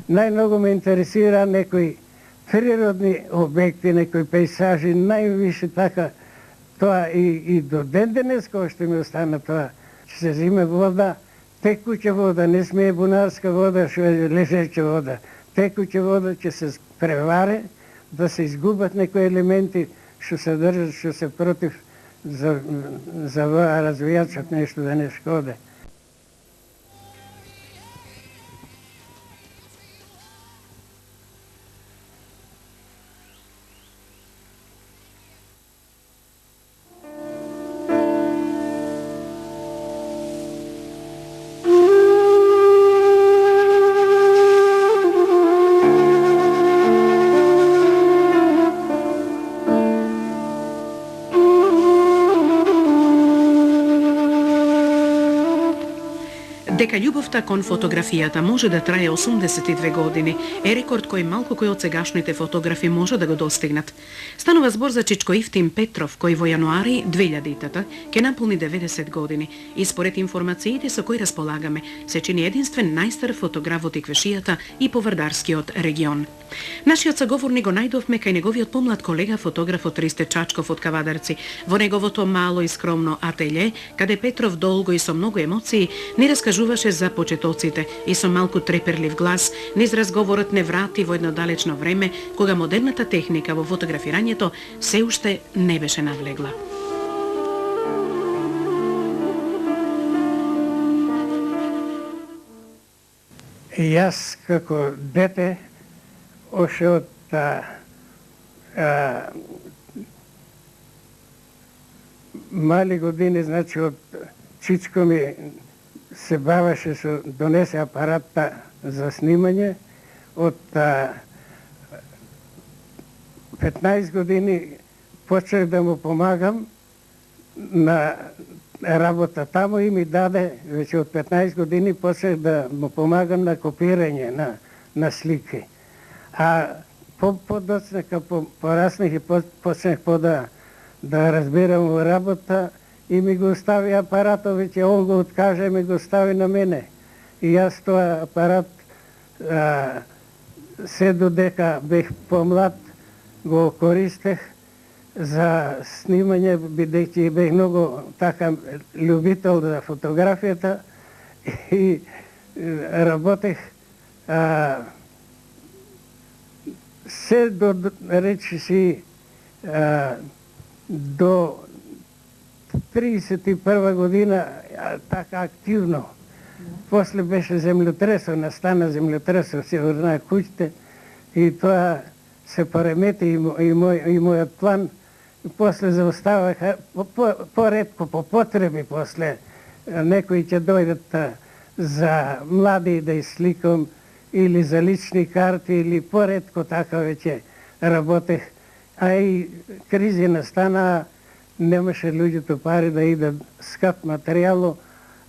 Најмногу ме интересира некои природни објекти, некои пейзажи, највише така. Тоа и до ден денес, кога што ми остана тоа, че се зиме вода, текуча вода, не смее бунарска вода, што е лежеча вода. Текуча вода ќе се преваре, да се изгубат некои елементи што се држат, што се против за развијачот нешто да не шкоде. Дека љубовта кон фотографијата може да трае 82 години е рекорд кој малку кои од сегашните фотографи може да го достигнат. Станува збор за Чичко Ивтим Петров, кој во јануари 2000-та ќе наполни 90 години и според информациите со кои располагаме, се чини единствен најстар фотограф во Тиквешијата и Повардарскиот регион. Нашиот саговорник го најдовме кај неговиот помлад колега фотографот Ристе Чачков од Кавадарци, во неговото мало и скромно ателје, каде Петров долго и со многу емоции ни раскажуваше за почетоците и со малку треперлив глас низ разговорот не врати во едно далечно време кога модерната техника во фотографирањето се уште не беше навлегла. И јас како дете още од мали години, значи од Чичко ми се бавеше со донесе апаратта за снимање. Од 15 години почнах да му помагам на работа таму и ми даде, веќе од 15 години почнах да му помагам на копирање на слики. А подоцнека пораснах и почнах да разбирам во работа и ми го остави апаратот, веќе он го откаже и ми го стави на мене. И јас тоа апарат се додека бех помлад го користех за снимање, бидејќи бех многу така љубител за фотографијата и работех се до речи си до 31 година така активно. После беше земјотресот, настана земјотресот, се врна куќите и тоа се поремети и мојот план. После заоставаха поредко по потреби, после некои ќе дојдат за млади даисликам или за лични карти, или поредко така веќе работех. А и кризи настана, немаше луѓето пари да идат скап материјало,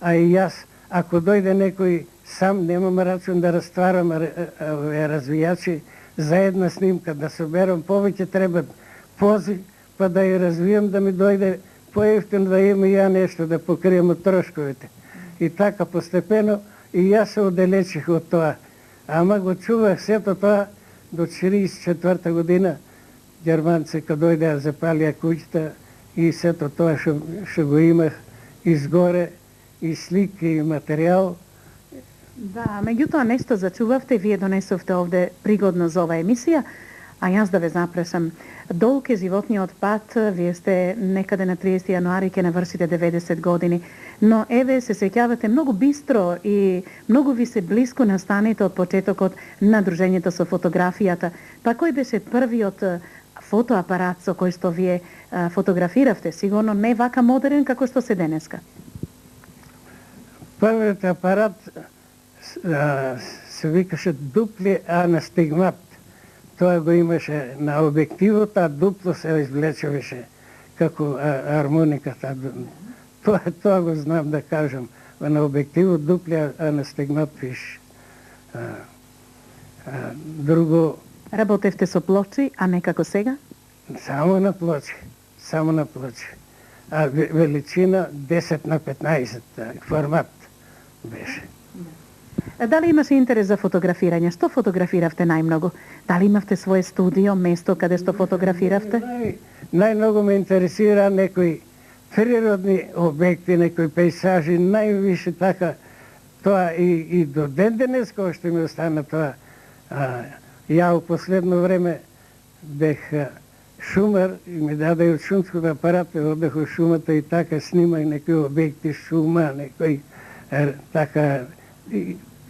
а и јас, ако дојде некој сам, немам рачун да растварам развијачи за една снимка, да соберам повеќе треба пози, па да ја развијам, да ми дојде поевтино, да имам и ја нешто да покријам од трошковите. И така постепено и јас се оделечих од тоа. Ама го чувах сето тоа до 44 година. Германци кога дојдеа запалија куќата и сето тоа што го имах изгоре, и слики, и материјал. Да, меѓутоа нешто зачувавте, вие донесовте овде пригодно за ова емисија, а јас да ве запрашам. Долг е животниот пат, вие сте некаде на 30 јануари ќе навршите 90 години, но еве се сеќавате многу бистро и многу ви се блиску настаните од почетокот на дружењето со фотографијата. Па кој беше првиот фотоапарат со кој што вие фотографиравте? Сигурно не вака модерен како што се денеска. Првиот апарат се викаше дупли анастигмат. Тоа го имаше на објективот, а дупло се извлечуваше како армониката. Тоа го знам да кажам. На објективот дупли анастигмат пише. Друго... Работевте со плочи, а не како сега? Само на плочи. Само на плочи. А величина 10 на 15 формат беше. Дали имаше интерес за фотографирање? Што фотографиравте најмногу? Дали имавте свое студио, место каде што фотографиравте? Најмногу ме интересира некои природни објекти, некои пейзажи, највише така тоа и до ден денес кој што ми остана тоа. Ја у последно време бех шумар и ми даде од шумското апарат, одех у шумата и така снимах некои објекти шума, некои така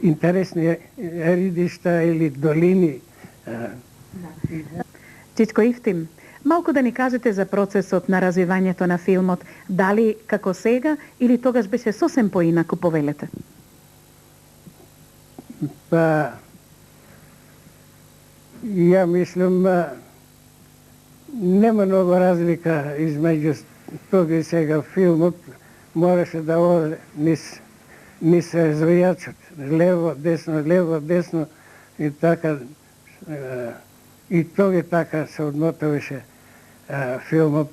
интересни ридишта или долини. Чичко Ифтим, малку да ни кажете за процесот на развивањето на филмот, дали како сега или тогаш беше сосем поинаку, повелете? Па, ја мислам, нема многу разлика измеѓу тога и сега. Филмот мораше да оде низ развијачот, лево, десно и така. И тога така се одмотаваше филмот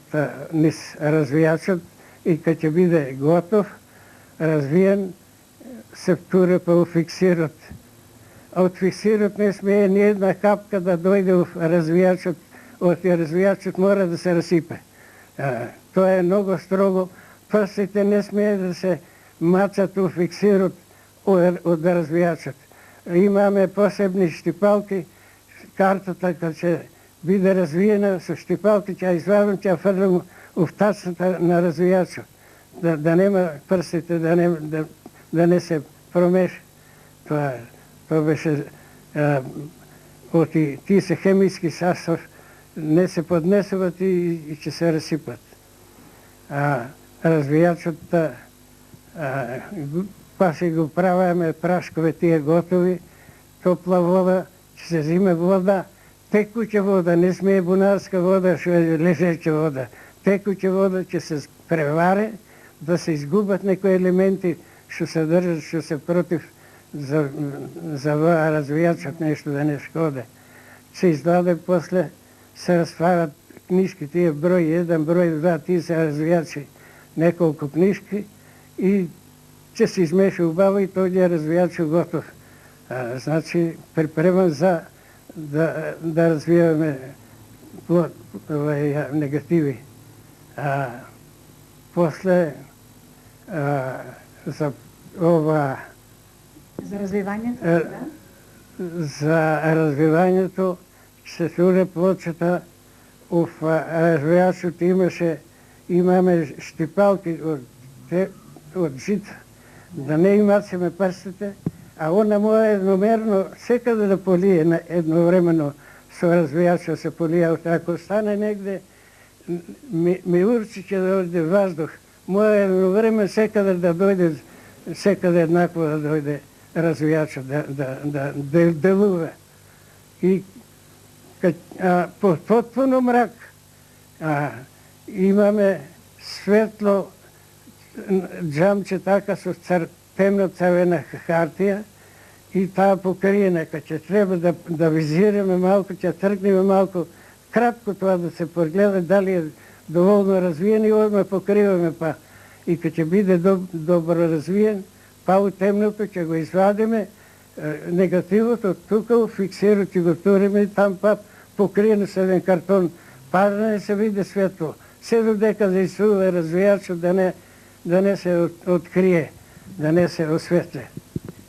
низ развијачот и кога ќе биде готов, развиен, се втуре па у фиксирот. А од фиксирот не смее ни една капка да дојде у развијачот, од развијачот мора да се расипе. Тоа е многу строго. Прстите не смее да се мачат у фиксирот од развијачот. Имаме посебни штипалки, картата кога ќе биде развиена со штипалки, ќе извадам, ќе фрлам у втачната на развијачот. Да нема прстите, да не се промеша. Тоа беше од тие се хемиски састав, не се поднесуват и ќе се расипат. Развијачот па се го правиме прашкове тие готови, топла вода, ќе се зиме вода, текуча вода, не смее бунарска вода, што е лежеча вода. Текуча вода ќе се преваре, да се изгубат некои елементи што се држат, што се против за развијачот нешто да не шкоде. Се издаде после, се растварат книжки, тие број 1, број 2, тие се развијачи неколку книжки и ќе се измеша убаво и тој е развијач готов. Значи, припреман за да развиваме негативи. После за ова За развивањето? За развивањето се туре плочата, развијачот имаме штипалки од жит, да не имацеме прстите, а она мора едномерно секаде да полие едновремено со развијачот се полија. Ако стане негде, ми урчи ќе да дојде ваздух, мора едновремено секаде да дојде, секаде еднакво да дојде развијачот, да делува. И потпуно мрак имаме светло джамче така со темно црвена хартија и таа покриена. Кога ќе треба да визираме малку, ќе тргнеме малку, кратко тоа да се погледа дали е доволно развиен и одма покриваме па. И кога ќе биде добро развиен, па у темното ќе го извадиме, негативот од тука, фиксирот ќе го туриме и там па покриено со еден картон, па да не се види светло. Се додека заисува развијачот да не се открие, да не се осветле.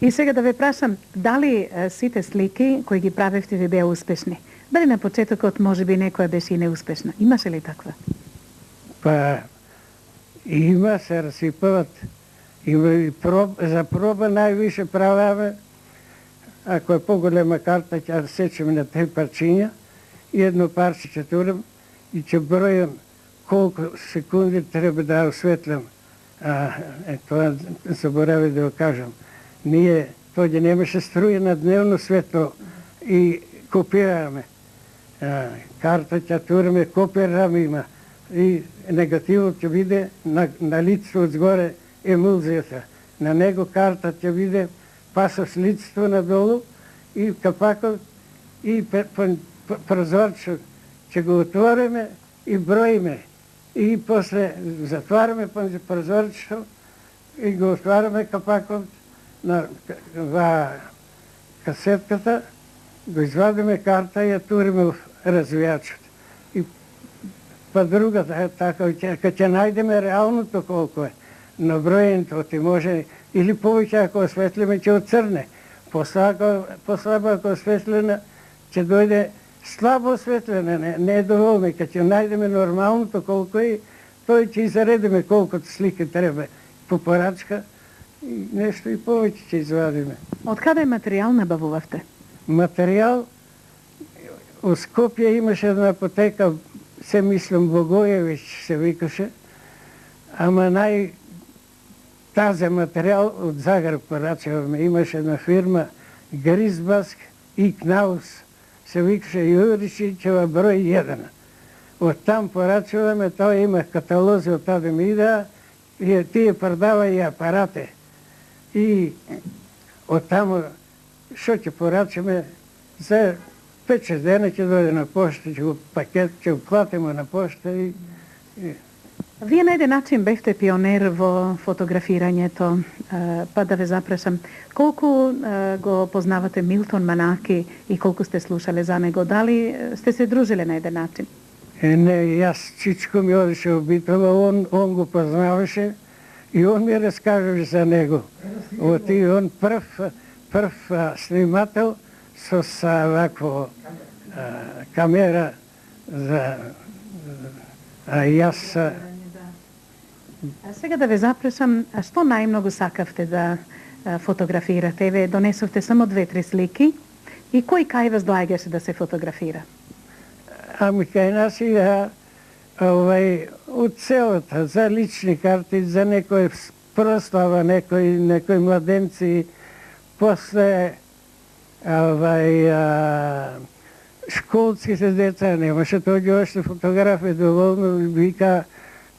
И сега да ве прашам, дали сите слики кои ги правевте ви беа успешни? Дали на почетокот можеби некоја беше и неуспешна? Имаше ли таква? Па има, се расипават. Има и за проба највише праваме, ако е поголема карта, ќе сечеме на 3 парчиња и едно парче ќе турам и ќе бројам колку секунди треба да осветлям. Тоа заборавив да го кажам. Ние тоѓе немаше струја на дневно светло и копираме. Карта ќе тураме, копираме има. И негативот ќе биде на лицето одзгоре емулзијата. На него карта ќе биде пасос лицето надолу и капакот и прозорчот ќе го отвориме и броиме. И после затвараме прозорчето и го отвараме капакот на касетката, го извадиме карта и ја туриме в развијачот. И па другата, така, кога ќе најдеме реалното колко е, наброеното, ти може, или повеќе ако осветлиме, ќе оцрне. Послабо ако осветлена, ќе дојде слабо осветлене, не е доволно. Кога ќе најдеме нормалното колко е, тој ќе заредиме колкото слики треба по порачка и нешто и повеќе ќе извадиме. Од каде материјал набавувавте? Материјал, у Скопје имаше една апотека, се мислам Богојевич се викаше, ама тазе материјал од Загреб порачаваме. Имаше една фирма Гризбаск и Кнаус, се викаше Јуричичева број 1. Од там порачуваме, тоа има каталози од таде ми идеа, и тие продава и апарате. И од таму што ќе порачаме, за 5-6 дена ќе дојде на пошта, ќе го пакет, ќе го платиме на пошта и... Вие на еден начин бевте пионер во фотографирањето, па да ве запрашам, колку го познавате Милтон Манаки и колку сте слушале за него? Дали сте се дружиле на еден начин? Не, јас чичко ми одеше во Битола, он го познаваше и он ми раскажеше за него. И он прв снимател со вакво камера за јас. Сега да ве запрашам, што најмногу сакавте да фотографирате? Ве донесовте само 2-3 слики и кој кај вас доаѓаше да се фотографира? Ами кај нас идеа од целата, за лични карти, за некој прослава, некои младенци, после школските деца, немаше тој още фотографија доволно, вика,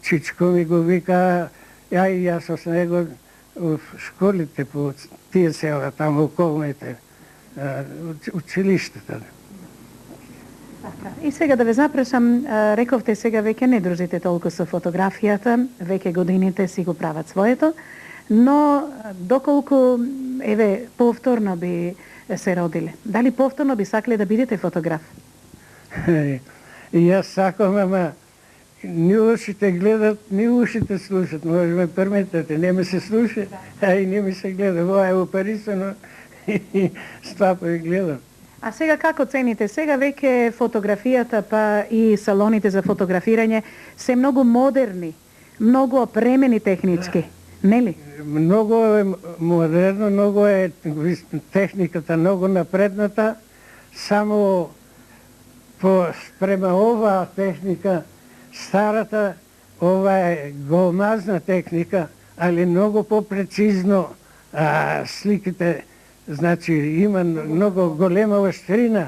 чичко ми го вика, и јас с него в школите по тие села, там околните, училиштата. И сега да ве запрашам, рековте сега веќе не дружите толку со фотографијата, веќе годините си го прават своето, но доколку, еве, повторно би се родиле, дали повторно би сакале да бидете фотограф? И јас сакам, ама ни ушите гледат, ни ушите слушат, може ме перметате, не ме се слуша, а и не ми се гледа. Ова е опарисано и стапа и гледам. А сега како цените? Сега веќе фотографијата па и салоните за фотографирање се многу модерни, многу опремени технички, нели? Многу е модерно, многу е техниката, многу напредната, само спрема оваа техника, старата, ова е голмазна техника, али многу попрецизно сликите. Значи има многу голема острина,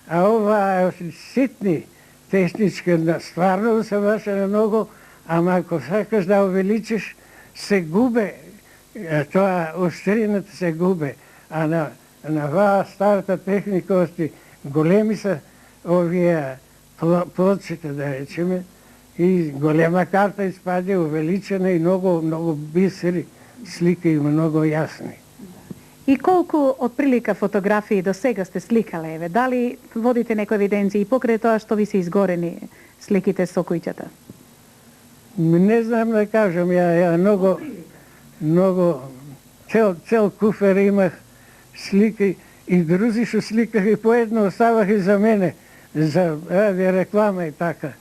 а ова е ситни техничка, стварно усавршена многу, ама ако сакаш да увеличиш, се губе, тоа острината се губе. А на ваа старата техника ости големи се овие плочите, да речеме, и голема карта испаде увеличена и многу бисери слики и многу јасни. И колку отприлика фотографии до сега сте сликале, еве? Дали водите некои евиденции и покрај тоа што ви се изгорени сликите со куќата? Не знам да кажам, ја многу цел куфер имах слики и друзи што сликах и поедно оставах и за мене, за реклама и така.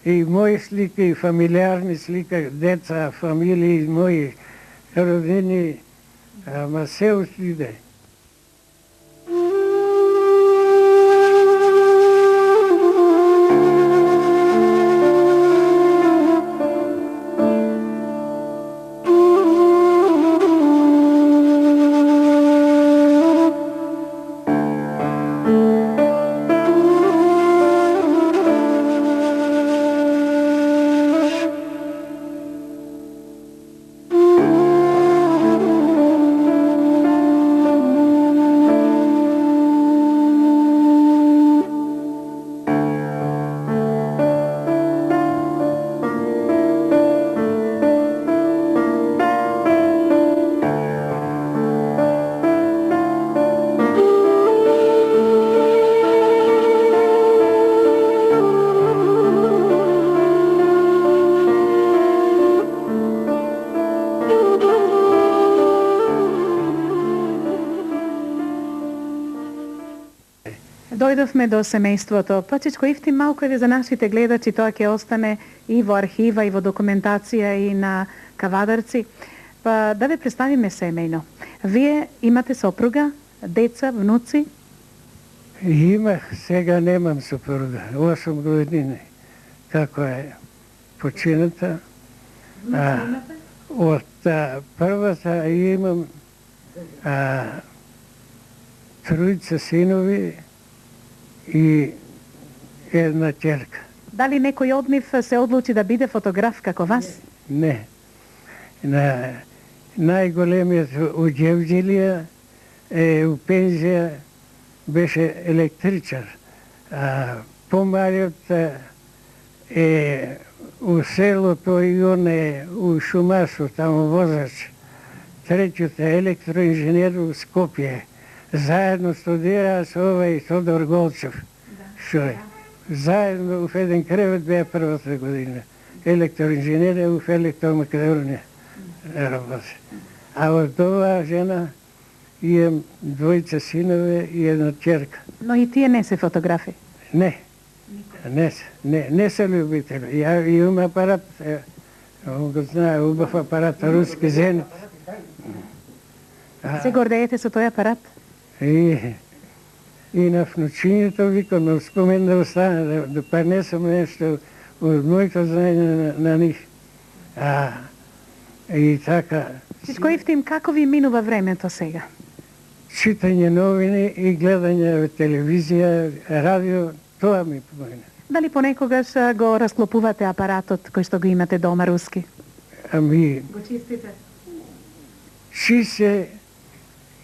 И мои слики, и фамилиарни слика, деца, фамилии, мои родини, ама се устиде. дојдовме до семејството. Па Чичко Ивтим, малку е за нашите гледачи, тоа ќе остане и во архива, и во документација, и на кавадарци. Па да ве представиме семејно. Вие имате сопруга, деца, внуци? Имах, сега немам сопруга. 8 години како е почината. Од првата имам тројца синови и една ќерка. Дали некој од нив се одлучи да биде фотограф како вас? Не. Најголемиот у Ѓевџелија е у пензија беше електричар. Помалиот е у селото и он е у Шумасо, таму возач. Третиот е електроинженер у Скопје. Заедно студираа со овој Тодор Голчев. Што е? Заедно в еден кревет беа првата година. Електроинженер у Електромакедонија работи. А од оваа жена имам двојца синове и една ќерка. Но и тие не се фотографи? Не. Не се љубители. Ја имам апарат, он го знае, убав апарат, руски Зенит. Се гордеете со тој апарат? И на внучињето викам, но спомен да остане, да пренесам нешто од моето знаење на нив. И така... Чичко Ивтим, како ви минува времето сега? Читање новини и гледање телевизија, радио, тоа ми помогне. Дали понекогаш го расклопувате апаратот кој што го имате дома руски? Ами... Го чистите? Чисте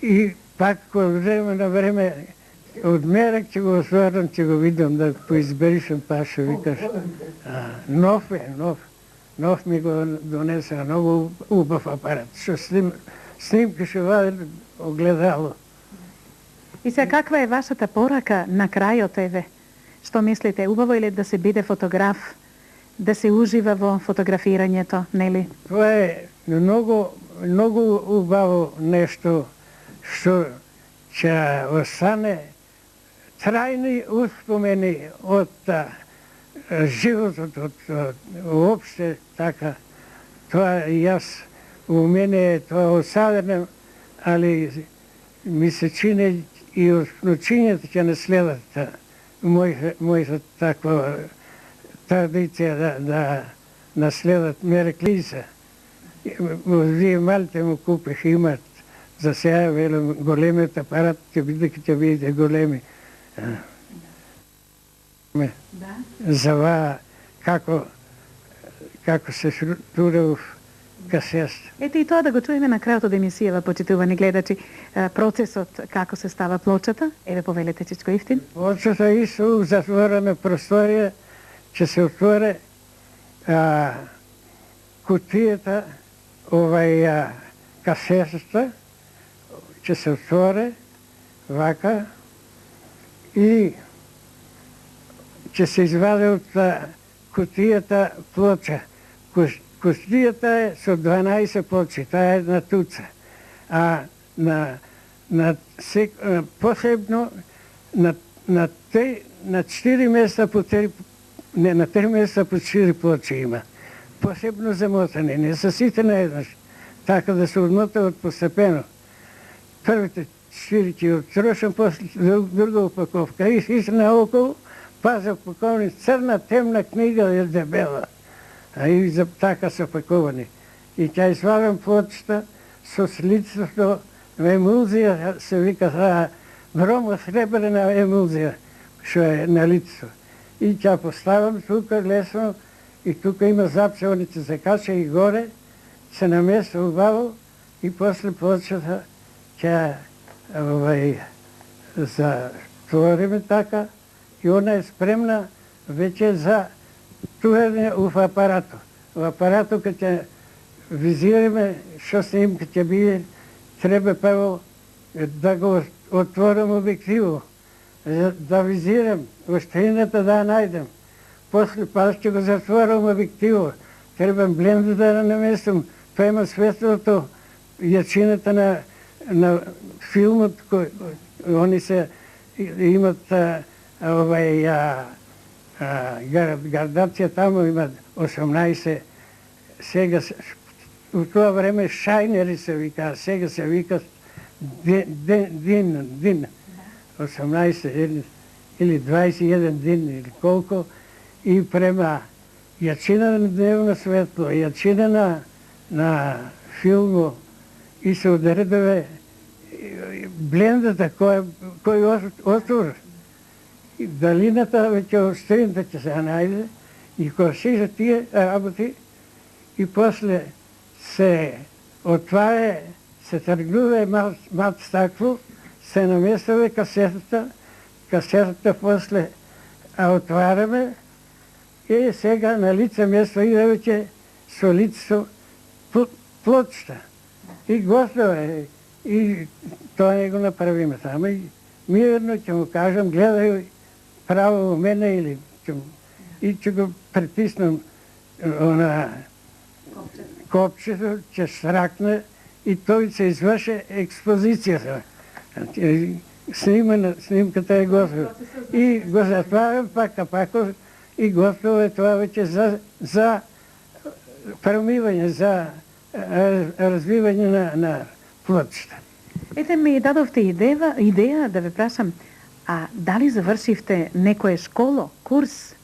и пак од време на време одмерак ќе го отворам, ќе го видам да поизберишам, па што викаш. Нов е, нов. Нов ми го донеса, многу убав апарат. Што снимки што вади огледало. И сега каква е вашата порака на крајот, еве? Што мислите, убаво или да се биде фотограф, да се ужива во фотографирањето, нели? Тоа е многу убаво нешто што ќе остане трајни успомени од животот, од уопште така. Тоа и јас, у мене тоа осадено, али ми се чини и од внучињата ќе наследат мојата таква традиција да наследат Мереклиса. Вие малите му купих, имат за сега, велам, големиот апарат ќе бидете големи. За ова како се структурав касеста. Ете и тоа да го чуеме на крајот од емисијава, почитувани гледачи, процесот како се става плочата. Еве повелете, Чичко Ивтим. Плочата исто у затворена просторија ќе се отворе кутијата, касетата, ќе се отворе вака и ќе се изваде од кутијата плоча. Кутијата е со 12 плочи, таа е една туца. А посебно на 4 места по 3, не, на 3 места по 4 плочи има. Посебно замотани, не са сите наеднаш. Така да се одмотават постепено. Првите 4 ќе отрошам, после друга упаковка. И наоколу, паза упаковни, црна, темна книга е дебела. И за така се опаковани. И ќе извадам плочата со слицото емулзија, се вика бромо-сребрена емулзија, што е на лицето. И ќе поставам тука лесно, и тука има запчеваници за кача и горе, се наместа убаво и после плочата ќе затвориме така и она е спремна веќе за туење в апаратот. В апаратот кога ќе визираме што снимка ќе биде, треба прво да го отворам објективот, да визирам оштрината да ја најдем. После па ќе го затворам објективот. Треба блендер да наместам, па има светлото, јачината на филмот, кој они се имат градација таму има 18, сега у тоа време шајнери се вика, сега се вика дин, 18 или 21 дин или колку, и према јачина на дневно светло, јачина на филму и се одредове блендата кој отвор. Далината веќе острината ќе се најде и кога се тие работи и после се отваря, се тргнува мат стакло, се намествува касетата после отвараме и сега на лице место иде веќе со лицето плочта. И готово е. И тоа не го направиме само. И мирно ќе му кажам, гледај право у мене или ќе го притиснам на копчето, ќе сракне и тој се изврши експозицијата. Снимката е готова. И го затварям пак капаков и готово е тоа веќе за промивање, за развивање на плочта. Ете ми дадовте идеја да ве прашам, а дали завршивте некое школо, курс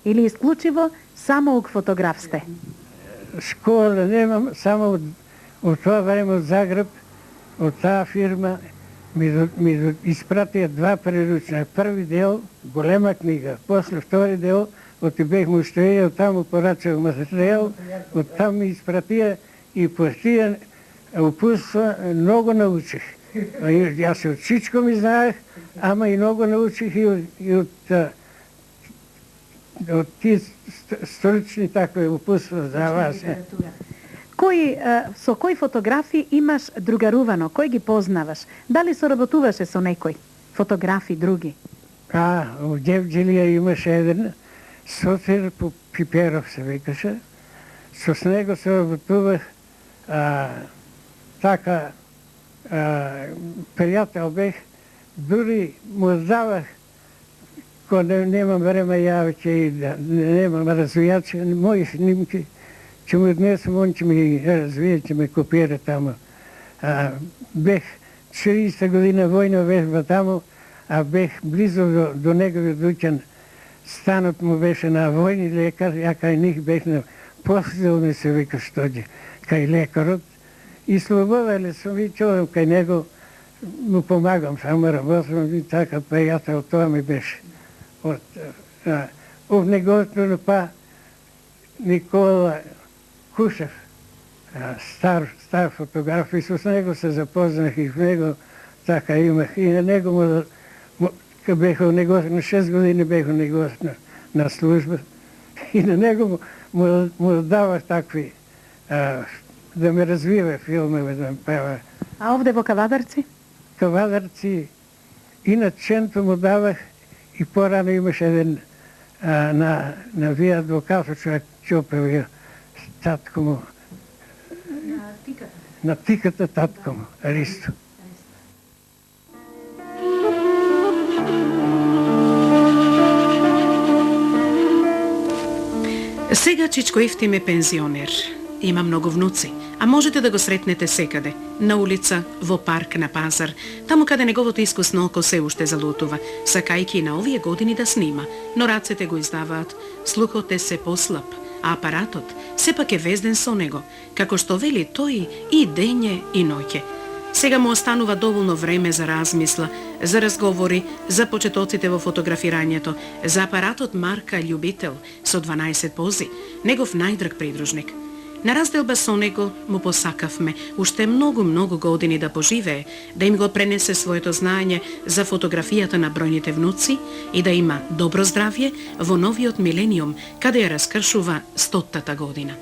или исклучиво само ук фотограф сте? Школа немам, само од тоа време од Загреб, од таа фирма ми испратија 2 преручна. Први дел, голема книга, после втори дел, оти бех му стоеја, таму порачав материјал, од таму ми испратија и по тие упутства многу научих. Јас и од всичко ми знаех, ама и многу научих и од тие стручни такви упутства за вас. Со кои фотографи имаш другарувано? Кој ги познаваш? Дали соработуваше со некој? Фотографи други? У Девџелија имаше еден Софир Пиперов се викаше. Со него соработувах така пријател бех, дури му давах кога немам време ја веќе и немам развијачи, мои снимки ќе му однесам, он ќе ми развие, ќе ме копира таму. Бех 40 година војна вежба таму, а бех близо до неговиот дуќан. Станот му беше на војни лекар, ја кај них бех на посилни се вика штоđe, кај лекарот. И слободен сум и човек кај него, му помагам, само работам и така пријател, тоа ми беше. Од неговото па Никола Кушев, стар фотограф, и со него се запознах и в него така имах. И на него кога бех на 6 години бех него на служба. И на него му давах такви да ме развива филмове, да ме пева. А овде во Кавадарци? Кавадарци и на Ченто му давах и порано имаше еден на вие адвокатот човек чопел ја татко му. На тиката татко му, Ристо. Сега Чичко Ифтим е пензионер. Има многу внуци, а можете да го сретнете секаде. На улица, во парк, на пазар, таму каде неговото искусно око се уште залутува, сакајки на овие години да снима, но рацете го издаваат, слухот е се послаб, а апаратот сепак е везден со него, како што вели тој и дење и ноќе. Сега му останува доволно време за размисла, за разговори, за почетоците во фотографирањето, за апаратот марка Љубител со 12 пози, негов најдраг придружник. На разделба со него му посакавме уште многу години да поживее, да им го пренесе своето знаење за фотографијата на бројните внуци и да има добро здравје во новиот милениум, каде ја раскршува 100-та година.